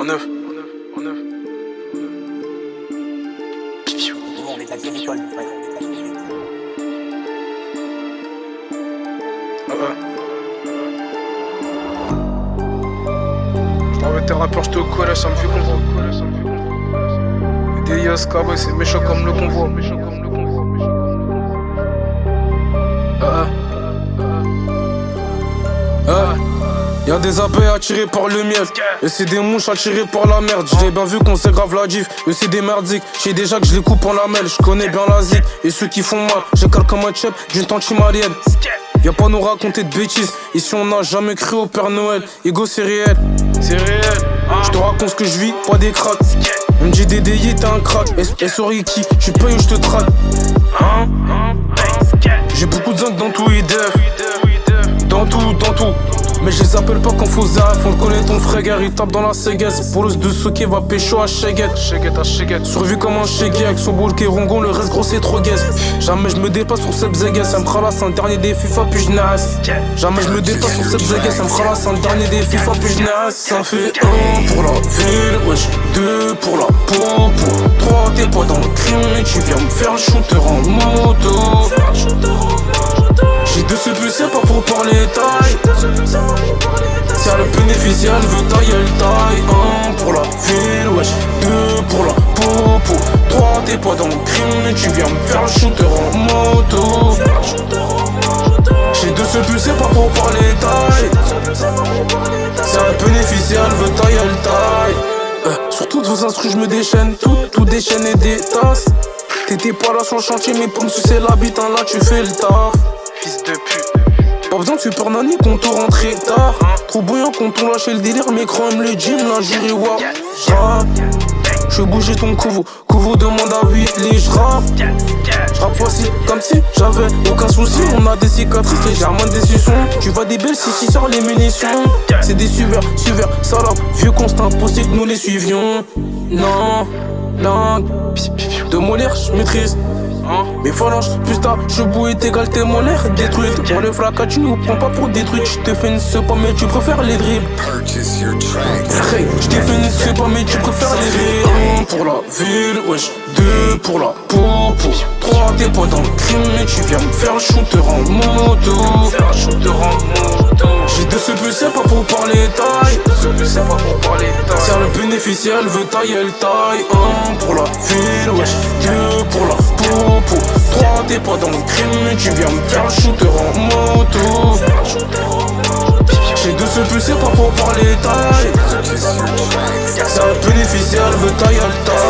neuf. On est à quelle école? Je m'en vais tes rappeurs, j'te au collège, ça me fait convoi. Des Yaska, ouais, c'est méchant comme le convoi. Y'a des abeilles attirées par le miel, et c'est des mouches attirées par la merde. J'ai bien vu qu'on s'aggrave la diff, eux c'est des merdiques. J'ai déjà que je les coupe en lamelles, je connais bien la zik et ceux qui font mal. J'ai calé comme un chep d'une tante chimalienne. Y'a pas à nous raconter de bêtises, ici on n'a jamais cru au Père Noël. Ego c'est réel, je te raconte ce que je vis, pas des cracks. Elle me dit DDI t'es un crack, et sorry qui, je paye ou je te traque. J'ai beaucoup de zinc dans tout IDF, dans tout. Mais je les appelle pas quand faut zaf, on le connaît ton frère, il tape dans la séguesse. Pour l'os de Soké va pécho à Cheguette. Survu comme un Cheguet avec son boule qui est rongon, le reste gros c'est trop guesse. Jamais je me dépasse sur cette zéguesse, ça me khalasse un dernier des FIFA puis je naisse. Jamais je me dépasse sur cette zéguesse, ça me khalasse un dernier des FIFA puis je naisse. Ça fait 1 pour la ville, wesh, 2 pour la peau, pour 3 t'es pas dans le crime, tu viens me faire le shooter en moto. J'ai 2 CP, c'est pas pour parler taille. Si le bénéficiaire veut tailler, elle taille. 1 pour la ville, wesh, 2 pour la peau, pour 3 t'es pas dans le crime, tu viens me faire le shooter en moto. J'ai 2 CP, c'est pas pour parler taille. Si le bénéficiaire veut tailler, elle taille. Sur toutes vos instrus, je me déchaîne, tout déchaîne et des tasses. T'étais pas là sur le chantier, mais pour me sucer l'habitant, là tu fais le taf. Fils de pute. Pas besoin de super nanny qu'on te rentre tard. Trop bouillant quand on lâché le délire, mais crème le gym, l'injure et wap. J'rappe, j'fais bouger ton Couveau demande à Whitley, j'rappe. J'rappe facile comme si j'avais aucun souci. On a des cicatrices, légèrement des suçons. Tu vois des belles si sur les munitions. C'est des suiveurs, salopes. Vieux constat impossible que nous les suivions. Non, langue de molaire, j'maîtrise. Mes phalanges, plus tard, je bouille égal tes molaires détruites. Moi le flaca, tu nous prends pas pour détruire. J'te fais une sepa mais tu préfères les dribbles. Hey, j'te fais une sepa mais tu préfères les dribbles. 1 pour la ville, wesh, 2 pour la peau, pour 3 t'es pas dans le crime, mais tu viens me faire le shooter en moto. J'ai 2 CP, c'est pas pour parler taille. Si le bénéficiaire veut tailler, elle taille. 1 pour la ville, wesh, 2 pour la peau, pour 3 t'es pas dans le crime, mais tu viens me faire le shooter en moto. J'ai 2 CP, c'est pas pour parler taille. Si le bénéficiaire veut tailler, elle taille.